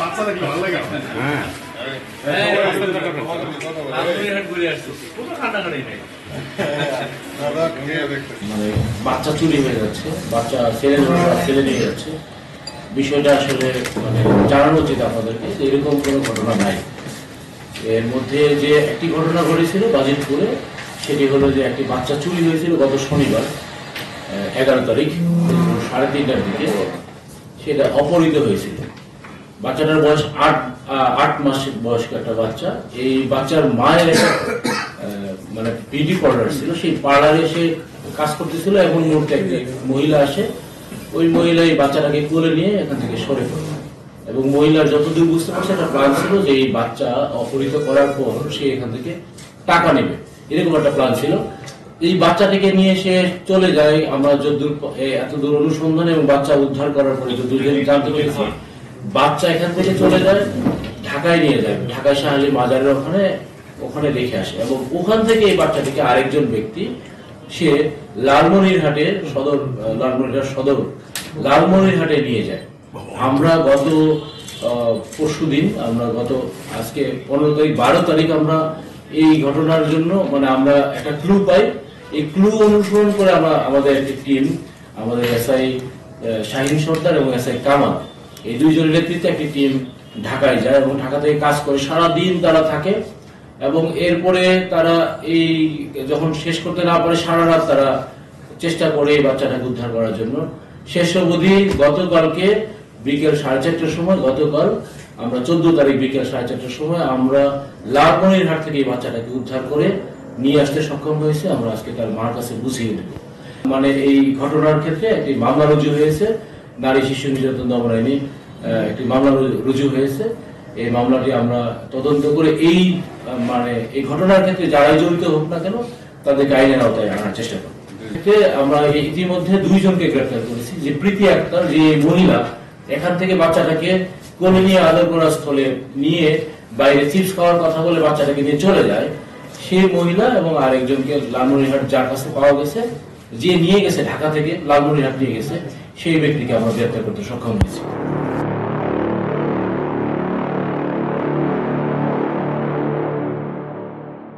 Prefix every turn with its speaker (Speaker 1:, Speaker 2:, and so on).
Speaker 1: বাচ্চা দেখলে ভালো লাগে।
Speaker 2: হ্যাঁ
Speaker 3: মানে বাচ্চা চুরি হয়ে যাচ্ছে, বাচ্চা ছেলে নিয়ে যাচ্ছে, বিষয়টা আসলে মানে জানানো উচিত আপনাদেরকে যে এরকম কোনো ঘটনা নাই। এর মধ্যে যে একটি ঘটনা ঘটেছিল বাজিতপুরে, সেটি হলো যে একটি বাচ্চা চুরি হয়েছিল গত শনিবার 11 তারিখ 3:30টার দিকে। সেটা অপহৃত হয়েছিল। বাচ্চাটার বয়স 8 মাস বয়স্ক একটা বাচ্চা। এই বাচ্চার মায়ের একটা মানে বিউটি পার্লার ছিল, সেই পার্লারে সে কাজ করতেছিল। এমন মুহূর্তে একটি মহিলা আসে, ওই মহিলা এই বাচ্চাটাকে কোলে নিয়ে এখান থেকে সরে পড়ে। এবং মহিলার যতদূর বুঝতে পারছে একটা প্ল্যান ছিল যে এই বাচ্চা অপহৃত করার পর সে এখান থেকে টাকা নেবে, এরকম একটা প্ল্যান ছিল। এই বাচ্চাটিকে নিয়ে সে চলে যায়। আমরা যতদূর এত দূর অনুসন্ধান এবং বাচ্চা উদ্ধার করার পরে যতদূর জানতে পেরেছি, বাচ্চা এখান থেকে চলে যায়, ঢাকায় নিয়ে যায়, ঢাকায় শাহ আলী মাজারের ওখানে রেখে আসে। এবং ওখান থেকে এই বাচ্চাটিকে আরেকজন ব্যক্তি সে লালমনিরহাটের লালমনিরহাটে নিয়ে যায়। আমরা গত পরশুদিন, আজকে 15 তারিখ 12 তারিখ আমরা এই ঘটনার জন্য মানে আমরা একটা ক্লু পাই। এই ক্লু অনুসরণ করে আমরা আমাদের একটি টিম, আমাদের এসআই শাহিন সর্দার এবং এসআই কামাল, এই দুইজনের নেতৃত্বে একটি টিম ঢাকায় যায় এবং ঢাকা থেকে কাজ করে সারাদিন তারা থাকে। এবং এরপরে তারা এই যখন শেষ করতে না পারে, সারা রাত তারা চেষ্টা করে এই বাচ্চাটাকে উদ্ধার করার জন্য। শেষ অবধি গতকালকে বিকেল 4:30টার সময়, গতকাল আমরা 14 তারিখ বিকেল 4:30টার সময় আমরা লালমনিরহাট থেকে এই বাচ্চাটাকে উদ্ধার করে নিয়ে আসতে সক্ষম হয়েছে। আমরা আজকে তার মার কাছে বুঝিয়ে দেব। মানে এই ঘটনার ক্ষেত্রে একটি মামলা রুজু হয়েছে, নারী শিশু নির্যাতন দমন আইনে একটি মামলা রুজু হয়েছে। এই মামলাটি আমরা তদন্ত করে এই ঘটনার ক্ষেত্রে যারাই জড়িত হোক না কেন তাদেরকে আইনের আওতায় আনার চেষ্টা করব। আমরা ইতিমধ্যে 2 জনকে গ্রেফতার করেছি। যে প্রীতি আক্তার, যে মহিলা এখান থেকে বাচ্চাটাকে কোলে নিয়ে আদর করার স্থলে নিয়ে বাইরে চিপস খাওয়ার কথা বলে বাচ্চাটাকে নিয়ে চলে যায়, সেই মহিলা এবং আরেকজনকে লালমনিরহাট যার কাছে পাওয়া গেছে, যে নিয়ে গেছে ঢাকা থেকে লালমনিরহাট নিয়ে গেছে, সেই ব্যক্তিকে আমরা গ্রেফতার করতে সক্ষম হয়েছি।